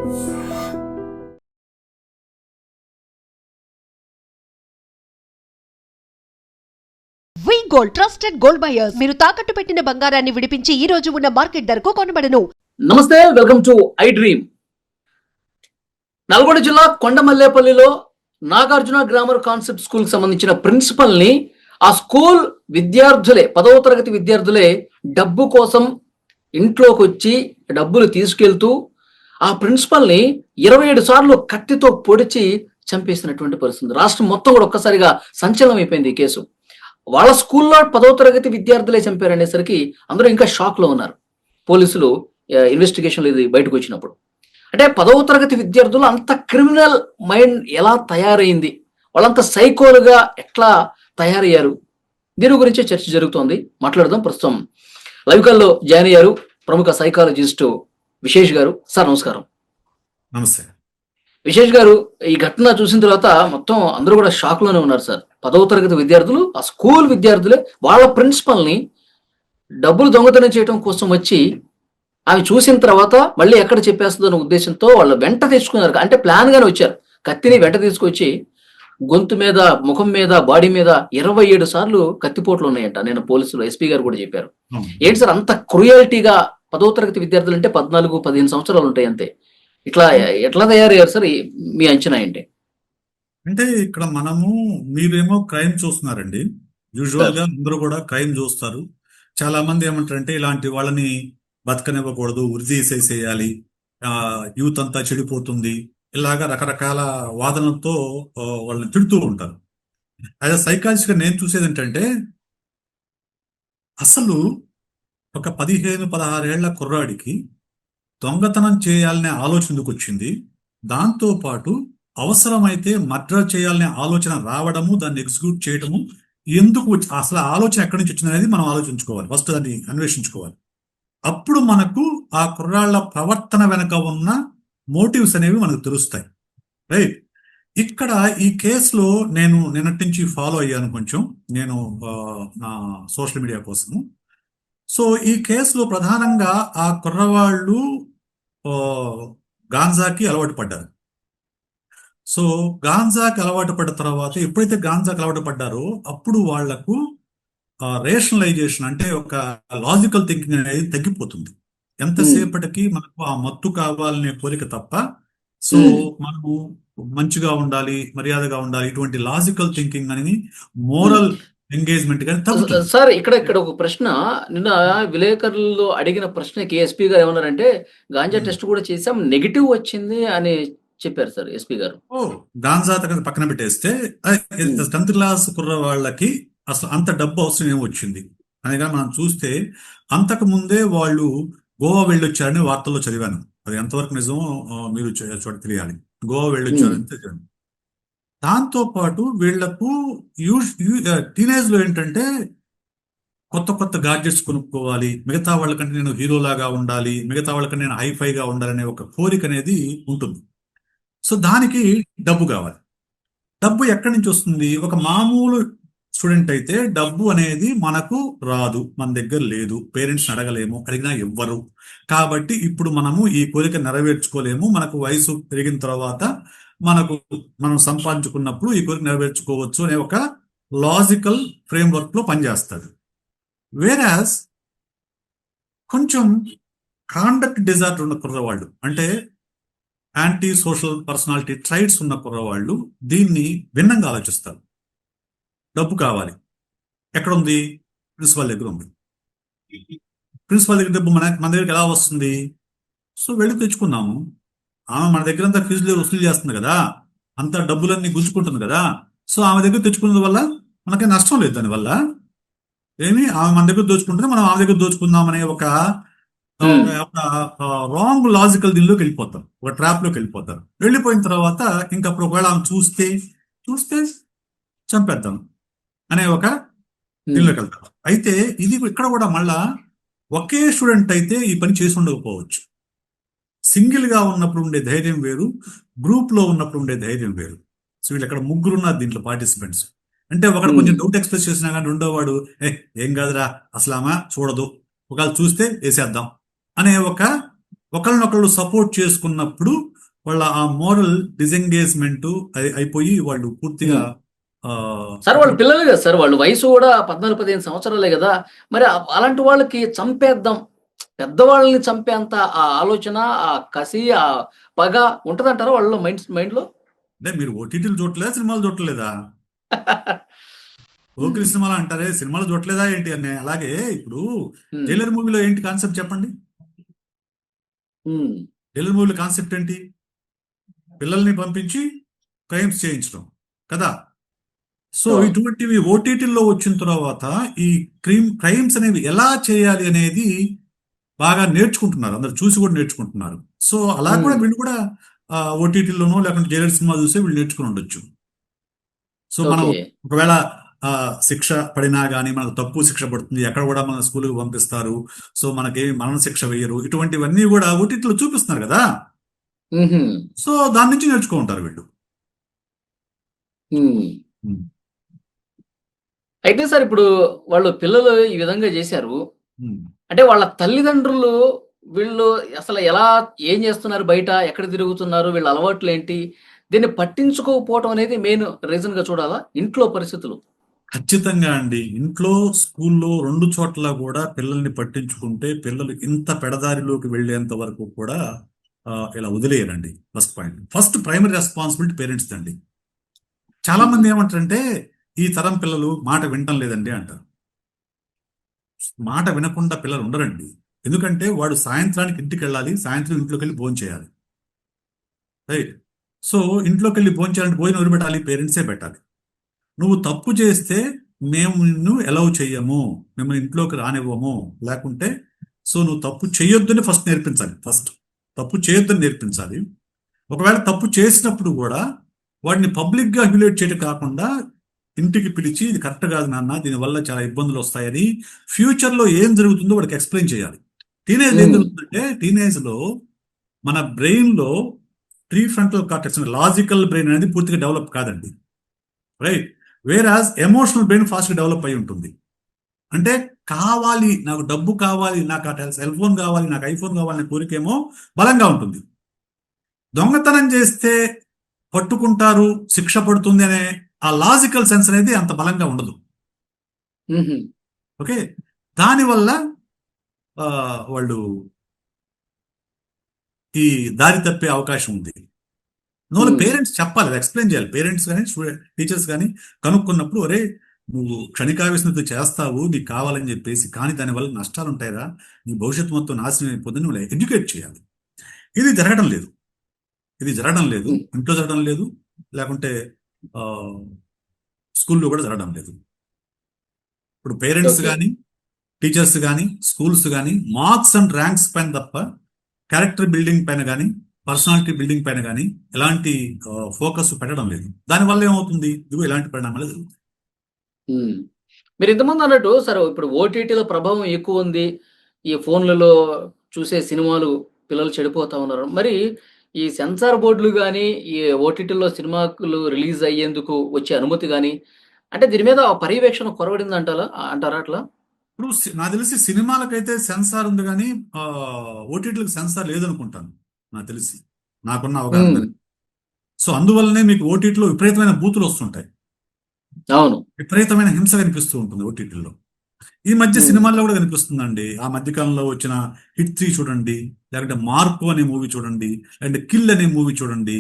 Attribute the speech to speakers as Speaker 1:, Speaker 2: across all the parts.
Speaker 1: వి gold trusted gold buyers మీరు తాకట్టు పెట్టిన బంగారాన్ని విడిపించి ఈ రోజు ఉన్న మార్కెట్ ధరకు కొనబడను.
Speaker 2: నమస్తే, welcome to I dream. Nalgonda జిల్లా కొండమల్లేపల్లిలో నాగార్జున గ్రామర్ కాన్సెప్ట్ స్కూల్ కి సంబంధించిన ప్రిన్సిపల్ ని ఆ స్కూల్ విద్యార్థులే 10వ తరగతి విద్యార్థులే డబ్బు కోసం ఇంట్లోకి వచ్చి డబ్బులు తీసుకెళ్తూ ఆ ప్రిన్సిపల్ ని 27 సార్లు కత్తితో పొడిచి చంపేసినటువంటి పరిస్థితి. రాష్ట్రం మొత్తం కూడా ఒక్కసారిగా సంచలనం అయిపోయింది ఈ కేసు. వాళ్ళ స్కూల్లో 10వ తరగతి విద్యార్థులే చంపారనేసరికి అందరూ ఇంకా షాక్ లో ఉన్నారు. పోలీసులు ఇన్వెస్టిగేషన్ ఇది బయటకు వచ్చినప్పుడు అంటే 10వ తరగతి విద్యార్థులు అంత క్రిమినల్ మైండ్ ఎలా తయారైంది, వాళ్ళంత సైకోలుగా ఎట్లా తయారయ్యారు, దీని గురించే చర్చ జరుగుతోంది. మాట్లాడదాం. ప్రస్తుతం లైవ్ కాల్లో జాయిన్ అయ్యారు ప్రముఖ సైకాలజిస్ట్ విశేష్ గారు. సార్ నమస్కారం.
Speaker 3: నమస్తే
Speaker 2: విశేష్ గారు, ఈ ఘటన చూసిన తర్వాత మొత్తం అందరూ కూడా షాక్ లోనే ఉన్నారు సార్. 10వ తరగతి విద్యార్థులు, ఆ స్కూల్ విద్యార్థులే వాళ్ళ ప్రిన్సిపల్ ని డబ్బులు దొంగతనం చేయడం కోసం వచ్చి ఆమె చూసిన తర్వాత మళ్ళీ ఎక్కడ చెప్పేస్తుందన్న ఉద్దేశంతో వాళ్ళు వెంట తెచ్చుకున్నారు. అంటే ప్లాన్ గానే వచ్చారు. కత్తిని వెంట తీసుకొచ్చి గొంతు మీద, ముఖం మీద, బాడీ మీద 27 సార్లు కత్తిపోట్లు ఉన్నాయంట. నేను పోలీసులు ఎస్పీ గారు కూడా చెప్పారు. ఏంటి సార్ అంత క్రూయాలిటీగా 10వ తరగతి విద్యార్థులు అంటే 14-15 సంవత్సరాలు ఉంటాయి అంతే. ఇట్లా ఎట్లా తయారయ్యారు సార్? మీ అంచనా ఏంటి?
Speaker 3: అంటే ఇక్కడ మీరేమో క్రైమ్ చూస్తున్నారండి. యూజువల్ గా అందరూ కూడా క్రైమ్ చూస్తారు. చాలా మంది ఏమంటారంటే ఇలాంటి వాళ్ళని బతకనివ్వకూడదు, ఉరి తీసేసేయాలి, యూత్ అంతా చెడిపోతుంది, ఇలాగా రకరకాల వాదనలతో వాళ్ళని తిడుతూ ఉంటారు. అదే సైకాలజిస్ట్ గా నేను చూసేది ఏంటంటే అసలు ఒక 15-16 ఏళ్ల కుర్రాడికి దొంగతనం చేయాలనే ఆలోచన ఎందుకు వచ్చింది, దాంతో పాటు అవసరమైతే మర్డర్ చేయాలనే ఆలోచన రావడము, దాన్ని ఎగ్జిక్యూట్ చేయడము ఎందుకు అసలు ఆలోచన ఎక్కడి నుంచి వచ్చింది అనేది మనం ఆలోచించుకోవాలి. ఫస్ట్ దాన్ని అన్వేషించుకోవాలి. అప్పుడు మనకు ఆ కుర్రాళ్ల ప్రవర్తన వెనక ఉన్న మోటివ్స్ అనేవి మనకు తెలుస్తాయి. రైట్. ఇక్కడ ఈ కేసులో నేను నిన్నటి నుంచి ఫాలో అయ్యాను కొంచెం, నేను నా సోషల్ మీడియా కోసము. సో ఈ కేసులో ప్రధానంగా ఆ కుర్రవాళ్ళు గాంజాకి అలవాటు పడ్డారు. సో గాంజాకి అలవాటు పడ్డ తర్వాత ఎప్పుడైతే గాంజాకి అలవాటు పడ్డారో అప్పుడు వాళ్లకు రేషనలైజేషన్ అంటే ఒక లాజికల్ థింకింగ్ అనేది తగ్గిపోతుంది. ఎంతసేపటికి మనకు ఆ మత్తు కావాలనే కోరిక తప్ప, సో మనము మంచిగా ఉండాలి, మర్యాదగా ఉండాలి, ఇటువంటి లాజికల్ థింకింగ్ అనేది, మోరల్ ఎంగేజ్మెంట్ కానీ తగ్గుతుంది.
Speaker 2: సార్ ఇక్కడ ఒక ప్రశ్న, నిన్న విలేకరులు అడిగిన ప్రశ్నకి ఎస్పీ గారు ఏమన్నారంటే గాంజా టెస్ట్ కూడా చేసాం, నెగిటివ్ వచ్చింది అని చెప్పారు సార్ ఎస్పీ గారు.
Speaker 3: గాంజా పక్కన పెట్టేస్తే 10th క్లాస్ కుర్ర వాళ్ళకి అసలు అంత డబ్బు అవసరం ఏమొచ్చింది అనగా మనం చూస్తే అంతకు ముందే వాళ్ళు గోవా వెళ్ళొచ్చారని వార్తల్లో చదివాను. అది ఎంతవరకు నిజమో మీరు చోట తెలియాలి. గోవా వెళ్ళొచ్చారని చదివాను. దాంతో పాటు వీళ్లకు టీనేజ్ లో ఏంటంటే కొత్త కొత్త గాడ్జెట్స్ కొనుక్కోవాలి, మిగతా వాళ్ళకంటే నేను హీరోలాగా ఉండాలి, మిగతా వాళ్ళకంటే నేను హైఫైగా ఉండాలనే ఒక కోరిక అనేది ఉంటుంది. సో దానికి డబ్బు కావాలి. డబ్బు ఎక్కడి నుంచి వస్తుంది? ఒక మామూలు స్టూడెంట్ అయితే డబ్బు అనేది మనకు రాదు, మన దగ్గర లేదు, పేరెంట్స్ అడగలేము, అడిగినా ఇవ్వరు. కాబట్టి ఇప్పుడు మనము ఈ కోరిక నెరవేర్చుకోలేము. మనకు వయసు పెరిగిన తర్వాత మనం సంపాదించుకున్నప్పుడు ఈ కోరిక నెరవేర్చుకోవచ్చు అనే ఒక లాజికల్ ఫ్రేమ్వర్క్ లో పనిచేస్తాడు. వేరాస్ కొంచెం కాండక్ట్ డిజార్డర్ ఉన్న కుర్రవాళ్ళు, అంటే యాంటీ సోషల్ పర్సనాలిటీ ట్రైట్స్ ఉన్న కుర్రవాళ్ళు దీన్ని భిన్నంగా ఆలోచిస్తారు. డబ్బు కావాలి, ఎక్కడ ఉంది? ప్రిన్సిపల్ దగ్గర ఉంది. ప్రిన్సిపల్ దగ్గర డబ్బు మన దగ్గరికి ఎలా వస్తుంది? సో వెళ్ళి తెచ్చుకున్నాము. ఆమె మన దగ్గర అంతా ఫీజులు వసూలు చేస్తుంది కదా, అంత డబ్బులన్నీ గుంజుకుంటుంది కదా. సో ఆమె దగ్గర తెచ్చుకున్నది వల్ల మనకి నష్టం లేదు. దానివల్ల ఆమె మన దగ్గర దోచుకుంటుంది, మనం ఆమె దగ్గర దోచుకుందాం అనే ఒక రాంగ్ లాజికల్ దీనిలోకి వెళ్ళిపోతాం, ఒక ట్రాప్ లోకి వెళ్ళిపోతారు. వెళ్ళిపోయిన తర్వాత ఇంకప్పుడు ఒకవేళ ఆమె చూస్తే చంపేద్దాం అనే ఒక దీనిలోకి వెళ్తాం. అయితే ఇది ఇక్కడ కూడా మళ్ళా ఒకే స్టూడెంట్ అయితే ఈ పని చేసి ఉండకపోవచ్చు. సింగిల్ గా ఉన్నప్పుడు ఉండే ధైర్యం వేరు, గ్రూప్ లో ఉన్నప్పుడు ఉండే ధైర్యం వేరు. సో వీళ్ళు ఇక్కడ ముగ్గురు ఉన్నారు దీంట్లో పార్టిసిపెంట్స్. అంటే ఒకడు కొంచెం డౌట్ ఎక్స్ప్రెస్ చేసినా కానీ రెండో వాడు ఏం కాదురా అసలు ఆమె చూడదు, ఒకవేళ చూస్తే వేసేద్దాం అనే ఒకళ్ళనొకళ్ళు సపోర్ట్ చేసుకున్నప్పుడు వాళ్ళ ఆ మోరల్ డిసెంగేజ్మెంట్ అయిపోయి వాళ్ళు పూర్తిగా
Speaker 2: సార్ వాళ్ళు పిల్లలు కదా సార్, వాళ్ళు వయసు కూడా 14-15 సంవత్సరాలే కదా. మరి అలాంటి వాళ్ళకి చంపేద్దాం, పెద్దవాళ్ళని చంపేంత ఆ ఆలోచన, ఆ కసి, ఆ పగ ఉంటదంటారా వాళ్ళ మైండ్లో?
Speaker 3: అంటే మీరు ఓటీటీలు చూడలేదా, సినిమాలు చూడలేదా? ఓకిరి సినిమాలు అంటారే, సినిమాలు చూడలేదా ఏంటి అని. అలాగే ఇప్పుడు జైలర్ మూవీలో ఏంటి కాన్సెప్ట్ చెప్పండి? జైలర్ మూవీలో కాన్సెప్ట్ ఏంటి? పిల్లల్ని పంపించి క్రైమ్స్ చేయించడం కదా. సో ఇటువంటివి ఓటీటీల్లో వచ్చిన తర్వాత ఈ క్రైమ్స్ అనేవి ఎలా చేయాలి అనేది బాగా నేర్చుకుంటున్నారు, అందరు చూసి కూడా నేర్చుకుంటున్నారు. సో అలా కూడా వీళ్ళు కూడా ఓటీటీలోనో లేకుంటే జైలర్ సినిమా చూసి వీళ్ళు నేర్చుకుని ఉండొచ్చు. సో మనం
Speaker 2: ఓకే.
Speaker 3: ఒకవేళ శిక్ష పడినా కానీ మనకు తక్కువ శిక్ష పడుతుంది, ఎక్కడ కూడా మన స్కూల్కి పంపిస్తారు, సో మనకి మరణ శిక్ష వేయరు, ఇటువంటివన్నీ కూడా ఓటీటీలో చూపిస్తున్నారు కదా. సో దాని నుంచి నేర్చుకుంటారు వీళ్ళు.
Speaker 2: అయితే సార్ ఇప్పుడు వాళ్ళు పిల్లలు ఈ విధంగా చేశారు
Speaker 3: ఉమ్.
Speaker 2: అంటే వాళ్ళ తల్లిదండ్రులు వీళ్ళు అసలు ఏం చేస్తున్నారు, బయట ఎక్కడ తిరుగుతున్నారు, వీళ్ళ అలవాట్లు ఏంటి, దీన్ని పట్టించుకోకపోవటం అనేది మెయిన్ రీజన్ గా చూడాలా? ఇంట్లో పరిస్థితులు
Speaker 3: ఖచ్చితంగా అండి. ఇంట్లో, స్కూల్లో 2 చోట్ల కూడా పిల్లల్ని పట్టించుకుంటే పిల్లలు ఇంత పెడదారిలోకి వెళ్ళేంత వరకు కూడా ఇలా వదిలేయరండి. First point. First primary responsibility parents అండి. చాలా మంది ఏమంటారంటే ఈ తరం పిల్లలు మాట వినటం లేదండి అంటారు. మాట వినకుండా పిల్లలు ఉండరండి. ఎందుకంటే వాడు సాయంత్రానికి ఇంటికి వెళ్ళాలి, సాయంత్రం ఇంట్లోకి వెళ్ళి భోజనం చేయాలి, రైట్? సో ఇంట్లోకి వెళ్ళి భోజనం చేయాలంటే భోజనం ఎవరు పెట్టాలి? పేరెంట్సే పెట్టాలి. నువ్వు తప్పు చేస్తే మేము నిన్ను ఎలవ్ చెయ్యము, మిమ్మల్ని ఇంట్లోకి రానివ్వము, లేకుంటే సో నువ్వు తప్పు చేయొద్దని ఫస్ట్ నేర్పించాలి. ఫస్ట్ తప్పు చేయొద్దని నేర్పించాలి. ఒకవేళ తప్పు చేసినప్పుడు కూడా వాడిని పబ్లిక్గా హ్యూమిలేట్ చేయడం కాకుండా ఇంటికి పిలిచి ఇది కరెక్ట్ కాదు నాన్న, దీనివల్ల చాలా ఇబ్బందులు వస్తాయని ఫ్యూచర్లో ఏం జరుగుతుందో వాడికి ఎక్స్ప్లెయిన్ చేయాలి. టీనేజ్ ఏం జరుగుతుందంటే, టీనేజ్లో మన బ్రెయిన్లో ప్రీఫ్రంటల్ కార్టెక్స్, లాజికల్ బ్రెయిన్ అనేది పూర్తిగా డెవలప్ కాదండి, రైట్? వేరాజ్ ఎమోషనల్ బ్రెయిన్ ఫాస్ట్గా డెవలప్ అయి ఉంటుంది. అంటే కావాలి, నాకు డబ్బు కావాలి, నాకు ఆ సెల్ ఫోన్ కావాలి, నాకు ఐఫోన్ కావాలనే కోరికేమో బలంగా ఉంటుంది. దొంగతనం చేస్తే పట్టుకుంటారు, శిక్ష పడుతుంది అనే ఆ లాజికల్ సెన్స్ అనేది అంత బలంగా ఉండదు. ఓకే, దానివల్ల వాళ్ళు ఈ దారి తప్పే అవకాశం ఉంది. నువ్వు పేరెంట్స్ చెప్పాలి, ఎక్స్ప్లెయిన్ చేయాలి. పేరెంట్స్ కానీ టీచర్స్ కానీ కనుక్కున్నప్పుడు, ఒరే నువ్వు క్షణికావేశంతో చేస్తావు, నీకు కావాలని చెప్పేసి, కానీ దానివల్ల నష్టాలు ఉంటాయిరా, నీ భవిష్యత్తు మొత్తం నాశనం అయిపోతుంది, నువ్వు ఎడ్యుకేట్ చేయాలి. ఇది జరగడం లేదు, ఇంట్లో జరగడం లేదు, లేకుంటే స్కూల్లో కూడా జరగడం లేదు. ఇప్పుడు పేరెంట్స్ కానీ టీచర్స్ కానీ స్కూల్స్ కానీ మార్క్స్ అండ్ ర్యాంక్స్ పైన తప్ప క్యారెక్టర్ బిల్డింగ్ పైన కానీ పర్సనాలిటీ బిల్డింగ్ పైన కానీ ఎలాంటి ఫోకస్ పెట్టడం లేదు. దానివల్ల ఏమవుతుంది? ఇదిగో ఇలాంటి పరిణామాలు జరుగుతాయి.
Speaker 2: మీరు ఇంతమంది అన్నట్టు సరే, ఇప్పుడు ఓటీటీలో ప్రభావం ఎక్కువ ఉంది, ఈ ఫోన్లలో చూసే సినిమాలు పిల్లలు చెడిపోతా ఉన్నారు. మరి ఈ సెన్సార్ బోర్డులు కానీ, ఈ ఓటీటీలో సినిమాలు రిలీజ్ అయ్యేందుకు వచ్చే అనుమతి కానీ, అంటే దీని మీద పర్యవేక్షణ కొరవడింది అంటారా అట్లా?
Speaker 3: ఇప్పుడు నాకు తెలిసి సినిమాలకైతే సెన్సార్ ఉంది, కానీ ఓటీటీలకు సెన్సార్ లేదనుకుంటాను నాకు తెలిసి, నాకున్న అవగాహన. సో అందువల్లనే మీకు ఓటీటీలో విపరీతమైన బూతులు వస్తుంటాయి,
Speaker 2: అవును,
Speaker 3: విపరీతమైన హింస కనిపిస్తూ ఉంటుంది ఓటీటీలో. ఈ మధ్య సినిమాల్లో కూడా కనిపిస్తుందండి. ఆ మధ్యకాలంలో వచ్చిన హిట్ 3 చూడండి, లేకుంటే మార్కో అనే మూవీ చూడండి, లేదంటే కిల్ అనే మూవీ చూడండి.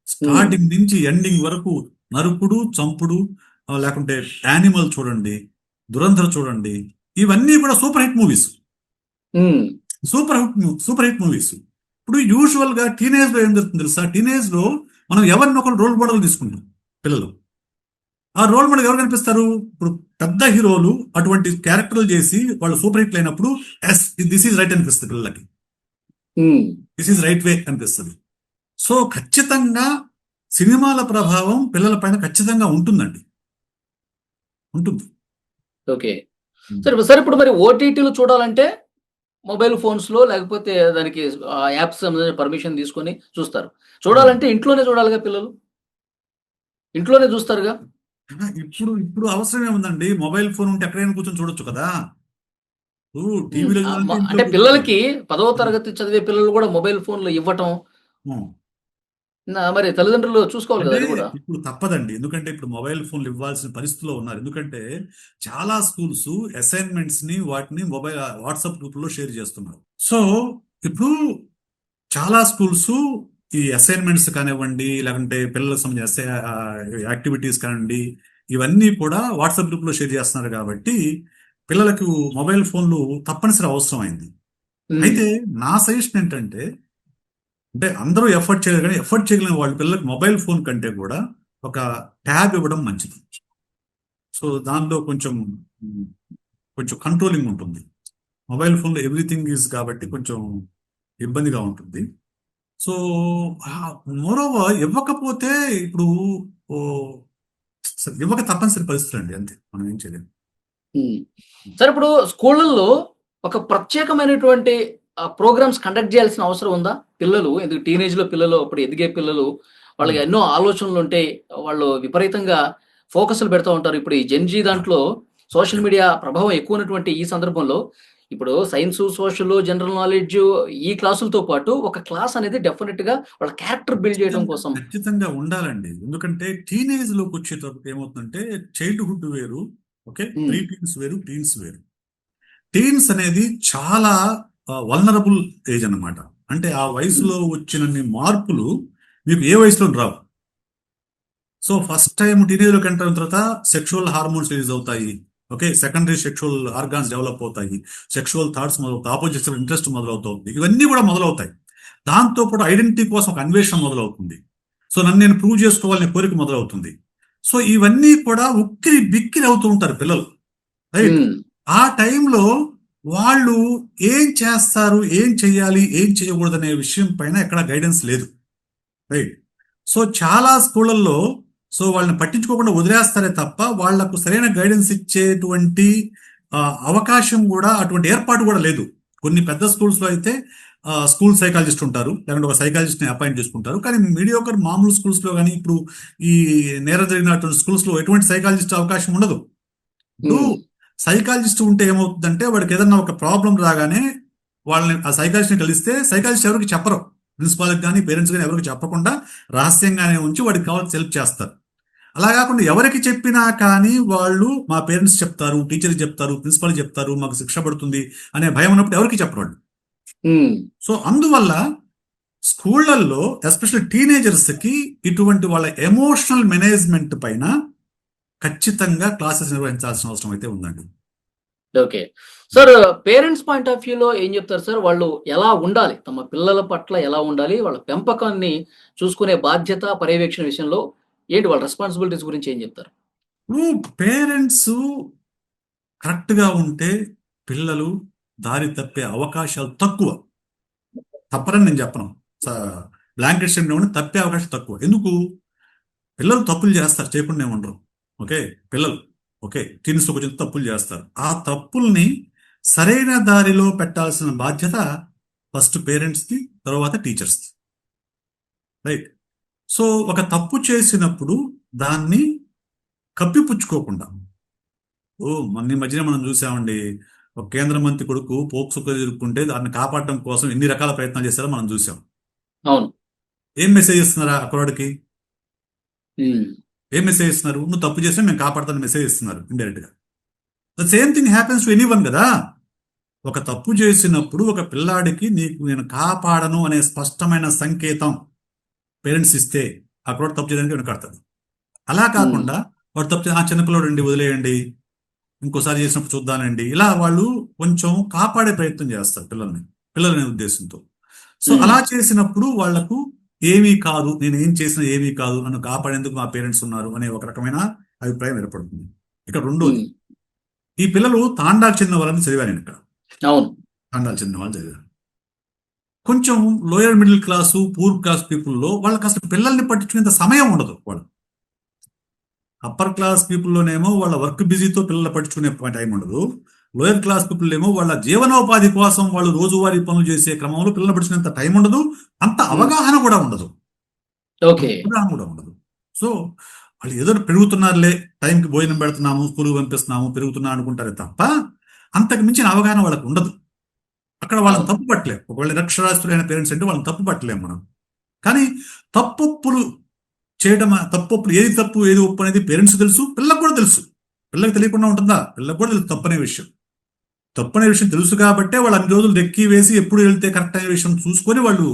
Speaker 3: స్టార్టింగ్ నుంచి ఎండింగ్ వరకు నరుకుడు, చంపుడు, లేకుంటే యానిమల్ చూడండి, దురంధర్ చూడండి, ఇవన్నీ కూడా super hit movies. Super hit movies. ఇప్పుడు యూజువల్ గా టీనేజ్ లో ఏం జరుగుతుంది తెలుసా? టీనేజ్ లో మనం ఎవరినొకరు రోల్ మోడల్ తీసుకుంటాం. పిల్లలు ఆ రోల్ మోడల్ ఎవరు కనిపిస్తారు? ఇప్పుడు పెద్ద హీరోలు అటువంటి క్యారెక్టర్లు చేసి వాళ్ళు సూపర్ హిట్లు అయినప్పుడు దిస్ ఈజ్ రైట్ అనిపిస్తుంది పిల్లలకి, దిస్ ఈజ్ రైట్ వే అనిపిస్తుంది. సో ఖచ్చితంగా సినిమాల ప్రభావం పిల్లల పైన ఖచ్చితంగా ఉంటుందండి, ఉంటుంది.
Speaker 2: ఓకే, సరే ఇప్పుడు మరి ఓటీటీలు చూడాలంటే మొబైల్ ఫోన్స్ లో, లేకపోతే దానికి యాప్స్ పర్మిషన్ తీసుకొని చూస్తారు. చూడాలంటే ఇంట్లోనే చూడాలిగా, పిల్లలు ఇంట్లోనే చూస్తారుగా.
Speaker 3: ఇప్పుడు అవసరం ఏముందండి? మొబైల్ ఫోన్ ఉంటే ఎక్కడైనా కూర్చొని చూడొచ్చు కదా. టీవీలో
Speaker 2: అంటే పిల్లలకి 10వ తరగతి చదివే పిల్లలు కూడా మొబైల్ ఫోన్లు ఇవ్వటం మరి తల్లిదండ్రులు చూసుకోవాలి కదా
Speaker 3: అంటే
Speaker 2: అది కూడా.
Speaker 3: ఇప్పుడు తప్పదండి, ఎందుకంటే ఇప్పుడు మొబైల్ ఫోన్లు ఇవ్వాల్సిన పరిస్థితిలో ఉన్నారు. ఎందుకంటే చాలా స్కూల్స్ అసైన్మెంట్స్ ని వాటిని మొబైల్ వాట్సాప్ గ్రూప్ లో షేర్ చేస్తున్నారు. సో ఇప్పుడు చాలా స్కూల్స్ ఈ అసైన్మెంట్స్ కానివ్వండి, లేకుంటే పిల్లలకు సంబంధించిన యాక్టివిటీస్ కానివ్వండి, ఇవన్నీ కూడా వాట్సాప్ గ్రూప్ లో షేర్ చేస్తున్నారు. కాబట్టి పిల్లలకు మొబైల్ ఫోన్లు తప్పనిసరి అవసరం అయింది.
Speaker 2: ఉమ్,
Speaker 3: అయితే నా సజెషన్ ఏంటంటే, అంటే అందరూ ఎఫర్ట్ చేయరు, కానీ ఎఫర్ట్ చేయగలిగిన వాళ్ళ పిల్లలకు మొబైల్ ఫోన్ కంటే కూడా ఒక ట్యాబ్ ఇవ్వడం మంచిది. సో దానిలో కొంచెం కొంచెం కంట్రోలింగ్ ఉంటుంది. మొబైల్ ఫోన్లో ఎవ్రీథింగ్ ఈజ్ కాబట్టి కొంచెం ఇబ్బందిగా ఉంటుంది. సో మోరోవర్ ఇవ్వకపోతే ఇప్పుడు ఓ, ఇవ్వక తప్పనిసరి పరిస్థితులు అండి, అంతే, మనం ఏం చేయలేము.
Speaker 2: ఉమ్. సరే, ఇప్పుడు స్కూళ్ళల్లో ఒక ప్రత్యేకమైనటువంటి ప్రోగ్రామ్స్ కండక్ట్ చేయాల్సిన అవసరం ఉందా? పిల్లలు ఎందుకు టీనేజ్ లో పిల్లలు, అప్పుడు ఎదిగే పిల్లలు, వాళ్ళకి ఎన్నో ఆలోచనలు ఉంటాయి, వాళ్ళు విపరీతంగా ఫోకస్లు పెడతా ఉంటారు. ఇప్పుడు ఈ జెన్జీ దాంట్లో సోషల్ మీడియా ప్రభావం ఎక్కువ ఉన్నటువంటి ఈ సందర్భంలో ఇప్పుడు సైన్స్, సోషల్, జనరల్ నాలెడ్జ్ ఈ క్లాసులతో పాటు ఒక క్లాస్ అనేది డెఫినెట్ గా వాళ్ళ క్యారెక్టర్ బిల్డ్ చేయడం కోసం.
Speaker 3: ఖచ్చితంగా ఉండాలండి, ఎందుకంటే టీనేజ్ లోకి వచ్చేటప్పుడు ఏమవుతుందంటే చైల్డ్హుడ్ వేరు, ఓకే,
Speaker 2: ఉమ్,
Speaker 3: ప్రీ టీన్స్ వేరు, టీన్స్ వేరు. టీన్స్ అనేది చాలా వల్నరబుల్ ఏజ్ అన్నమాట. అంటే ఆ వయసులో వచ్చినన్ని మార్పులు మీకు ఏ వయసులో రావు. సో ఫస్ట్ టైం టీనేజ్లోకి ఎంటర్ అయిన తర్వాత సెక్షువల్ హార్మోన్స్ రిలీజ్ అవుతాయి, okay, secondary sexual organs develop అవుతాయి, సెక్షువల్ థాట్స్ మొదలవుతాయి, ఆపోజిట్ ఇంట్రెస్ట్ మొదలవుతుంది, ఇవన్నీ కూడా మొదలవుతాయి. దాంతో పాటు ఐడెంటిటీ కోసం ఒక అన్వేషణ మొదలవుతుంది. సో నన్ను నేను ప్రూవ్ చేసుకోవాలనే కోరిక మొదలవుతుంది. సో ఇవన్నీ కూడా ఉక్కిరి బిక్కిరి అవుతూ ఉంటారు పిల్లలు, రైట్?
Speaker 2: ఉమ్,
Speaker 3: ఆ టైంలో వాళ్ళు ఏం చేస్తారు, ఏం చెయ్యాలి, ఏం చేయకూడదు అనే విషయం పైన ఎక్కడ గైడెన్స్ లేదు, రైట్? సో చాలా స్కూళ్ళల్లో సో వాళ్ళని పట్టించుకోకుండా వదిలేస్తారే తప్ప వాళ్లకు సరైన గైడెన్స్ ఇచ్చేటువంటి అవకాశం కూడా, అటువంటి ఏర్పాటు కూడా లేదు. కొన్ని పెద్ద స్కూల్స్ లో అయితే స్కూల్ సైకాలజిస్ట్ ఉంటారు, లేకుంటే ఒక సైకాలజిస్ట్ ని అపాయింట్ చేసుకుంటారు. కానీ మీడియోకర్ మామూలు స్కూల్స్ లో కానీ, ఇప్పుడు ఈ నేర జరిగినటువంటి స్కూల్స్ లో ఎటువంటి సైకాలజిస్ట్ అవకాశం ఉండదు. ఇప్పుడు
Speaker 2: ఉమ్,
Speaker 3: సైకాలజిస్ట్ ఉంటే ఏమవుతుందంటే వాడికి ఏదన్నా ఒక ప్రాబ్లం రాగానే వాళ్ళని ఆ సైకాలజిస్ట్ ని కలిస్తే సైకాలజిస్ట్ ఎవరికి చెప్పరు, ప్రిన్సిపాల్కి కానీ పేరెంట్స్ కానీ ఎవరికి చెప్పకుండా రహస్యంగానే ఉంచి వాడికి కావాల్సి హెల్ప్ చేస్తారు. అలా కాకుండా ఎవరికి చెప్పినా కానీ వాళ్ళు మా పేరెంట్స్ చెప్తారు, టీచర్కి చెప్తారు, ప్రిన్సిపాల్ చెప్తారు, మాకు శిక్ష పడుతుంది అనే భయం ఉన్నప్పుడు ఎవరికి చెప్పరు వాళ్ళు.
Speaker 2: ఉమ్.
Speaker 3: సో అందువల్ల స్కూళ్లలో ఎస్పెషల్లీ టీనేజర్స్ కి ఇటువంటి వాళ్ళ ఎమోషనల్ మేనేజ్మెంట్ పైన ఖచ్చితంగా క్లాసెస్ నిర్వహించాల్సిన అవసరం అయితే ఉందండి.
Speaker 2: Okay sir, parents point of వ్యూలో ఏం చెప్తారు సార్? వాళ్ళు ఎలా ఉండాలి, తమ పిల్లల పట్ల ఎలా ఉండాలి, వాళ్ళ పెంపకాన్ని చూసుకునే బాధ్యత, పర్యవేక్షణ విషయంలో ఏంటి వాళ్ళ రెస్పాన్సిబిలిటీస్ గురించి ఏం చెప్తారు?
Speaker 3: పేరెంట్స్ కరెక్ట్గా ఉంటే పిల్లలు దారి తప్పే అవకాశాలు తక్కువ. తప్పరని నేను చెప్పను, బ్లాంకెట్ స్టేట్మెంట్ తప్పే అవకాశం తక్కువ. ఎందుకు? పిల్లలు తప్పులు చేస్తారు, చేయకుండా ఏమంటారు, ఓకే, పిల్లలు ఓకే టీన్స్ కొంచెం తప్పులు చేస్తారు. ఆ తప్పుల్ని సరైన దారిలో పెట్టాల్సిన బాధ్యత ఫస్ట్ పేరెంట్స్కి, తర్వాత టీచర్స్కి, రైట్? సో ఒక తప్పు చేసినప్పుడు దాన్ని కప్పిపుచ్చుకోకుండా, మొన్న మధ్యన మనం చూసామండి, ఒక కేంద్ర మంత్రి కొడుకు పోక్సో ఎదుర్కొంటే దాన్ని కాపాడటం కోసం ఎన్ని రకాల ప్రయత్నాలు చేశారో మనం చూసాం.
Speaker 2: అవును.
Speaker 3: ఏం మెసేజ్ ఇస్తున్నారా అక్కడికి?
Speaker 2: ఉమ్,
Speaker 3: ఏం మెసేజ్ ఇస్తున్నారు? నువ్వు తప్పు చేసినా మేము కాపాడుతాను మెసేజ్ ఇస్తున్నారు ఇండైరెక్ట్ గా. The same thing happens to anyone కదా. ఒక తప్పు చేసినప్పుడు ఒక పిల్లాడికి నీకు నేను కాపాడను అనే స్పష్టమైన సంకేతం పేరెంట్స్ ఇస్తే అక్కడ తప్పు చేయడానికి వెనకాడతాడు. అలా కాకుండా వాడు తప్పు చిన్నపిల్లడు అండి వదిలేయండి, ఇంకోసారి చేసినప్పుడు చూద్దానండి, ఇలా వాళ్ళు కొంచెం కాపాడే ప్రయత్నం చేస్తారు పిల్లలనే ఉద్దేశంతో. సో అలా చేసినప్పుడు వాళ్లకు ఏమీ కాదు, నేను ఏం చేసినా ఏమీ కాదు, నన్ను కాపాడేందుకు మా పేరెంట్స్ ఉన్నారు అనే ఒక రకమైన అభిప్రాయం ఏర్పడుతుంది. ఇక్కడ రెండోది, ఈ పిల్లలు తాండాకు చెందిన వాళ్ళని చదివాను నేను ఇక్కడ.
Speaker 2: అవును,
Speaker 3: తాండాకు చెందిన వాళ్ళు చదివాను. కొంచెం lower middle class, poor class పీపుల్లో వాళ్ళకి అసలు పిల్లల్ని పట్టించుకునేంత సమయం ఉండదు. వాళ్ళు అప్పర్ క్లాస్ పీపుల్లోనేమో వాళ్ళ వర్క్ బిజీతో పిల్లలు పట్టించుకునే టైం ఉండదు. లోయర్ క్లాస్ పీపుల్ ఏమో వాళ్ళ జీవనోపాధి కోసం వాళ్ళు రోజువారీ పనులు చేసే క్రమంలో పిల్లలు పట్టించుకునేంత టైం ఉండదు, అంత అవగాహన కూడా ఉండదు. సో వాళ్ళు ఏదో పెరుగుతున్నారులే, టైంకి భోజనం పెడుతున్నాము, స్కూల్కి పంపిస్తున్నాము, పెరుగుతున్నా అనుకుంటారే తప్ప అంతకు మించిన అవగాహన వాళ్ళకు ఉండదు. అక్కడ వాళ్ళని తప్పు పట్టలేము. ఒకవేళ నిరక్షరాస్యులైన పేరెంట్స్ అంటే వాళ్ళని తప్పు పట్టలేము మనం. కానీ తప్పొప్పులు చేయడం, తప్పొప్పులు ఏది తప్పు ఏది ఒప్పు అనేది పేరెంట్స్ తెలుసు, పిల్లలకు కూడా తెలుసు. పిల్లలకు తెలియకుండా ఉంటుందా? పిల్లలకు కూడా తెలుసు తప్పనే విషయం. తప్పనే విషయం తెలుసు కాబట్టే వాళ్ళు అన్ని రోజులు డెక్కి వేసి ఎప్పుడు వెళ్తే కరెక్ట్ అనే విషయం చూసుకొని వాళ్ళు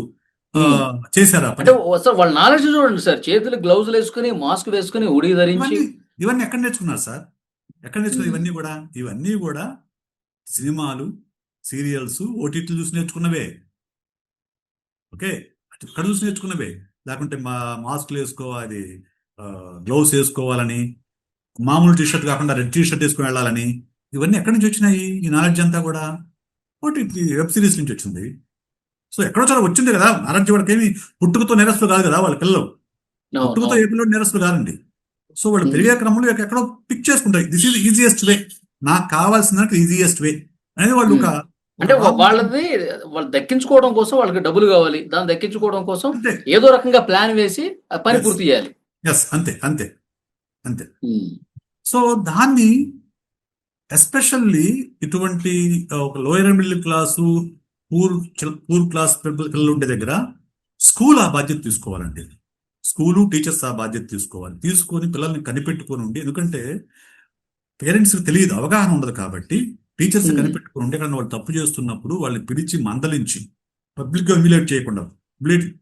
Speaker 3: చేశారు.
Speaker 2: అంటే సార్ వాళ్ళ నాలెడ్జ్ చూడండి సార్, చేతులు గ్లౌజులు వేసుకుని మాస్క్ వేసుకుని ఉడి ధరించి
Speaker 3: ఇవన్నీ ఎక్కడ నేర్చుకున్నారు సార్? ఎక్కడ నేర్చుకున్నారు ఇవన్నీ కూడా సినిమాలు, సీరియల్స్, ఓటీటీ చూసి నేర్చుకున్నవే. ఓకే, ఎక్కడ చూసి నేర్చుకున్నవే. లేకుంటే మాస్క్లు వేసుకోవాలి, గ్లౌస్ వేసుకోవాలని, మామూలు టీషర్ట్ కాకుండా రెడ్ టీషర్ట్ వేసుకుని వెళ్ళాలని, ఇవన్నీ ఎక్కడి నుంచి వచ్చినాయి? ఈ నాలెడ్జ్ అంతా కూడా ఓటీటీ వెబ్ సిరీస్ నుంచి వచ్చింది. సో ఎక్కడో చాలా వచ్చింది కదా నాలెడ్జ్. వాడికి ఏమి పుట్టుకతో నేరస్తులు కాదు కదా వాళ్ళ పిల్లలు. పుట్టుకతో ఏ పిల్లలు నేరస్తులు కాదండి. సో వాళ్ళు పెరిగే క్రమంలో ఎక్కడో పిక్ చేసుకుంటారు. దిస్ ఈజ్ ఈజియెస్ట్ వే, నాకు కావాల్సిన ఈజియెస్ట్ వే అనేది వాళ్ళు ఒక
Speaker 2: అంటే వాళ్ళది వాళ్ళు దక్కించుకోవడం కోసం, వాళ్ళకి డబ్బులు కావాలి, దాన్ని దక్కించుకోవడం కోసం ఏదో రకంగా ప్లాన్ వేసి పని పూర్తి చేయాలి.
Speaker 3: అంతే అంతే అంతే. సో దాన్ని ఎస్పెషల్లీ ఇటువంటి ఒక lower middle class, poor class పిల్లలు ఉండే దగ్గర స్కూల్ ఆ బాధ్యత తీసుకోవాలండి. స్కూలు, టీచర్స్ ఆ బాధ్యత తీసుకొని పిల్లల్ని కనిపెట్టుకొని ఉండి, ఎందుకంటే పేరెంట్స్కి తెలియదు, అవగాహన ఉండదు కాబట్టి టీచర్స్ కనిపెట్టుకుని ఉంటే కానీ వాళ్ళు తప్పు చేస్తున్నప్పుడు వాళ్ళని పిలిచి మందలించి, పబ్లిక్గా హ్యూమిలేట్ చేయకుండా,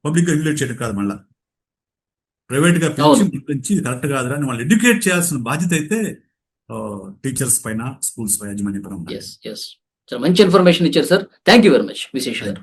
Speaker 3: పబ్లిక్గా హ్యూమిలేట్ చేయడం కాదు, మళ్ళీ ప్రైవేట్గా పిలిచి మందలించి ఇది కరెక్ట్ కాదురా అని వాళ్ళు ఎడ్యుకేట్ చేయాల్సిన బాధ్యత అయితే టీచర్స్ పైన, స్కూల్స్ పైన, యాజమాన్య పైన.
Speaker 2: మంచి ఇన్ఫర్మేషన్ ఇచ్చారు sir. Thank you very much Vishesh గారు.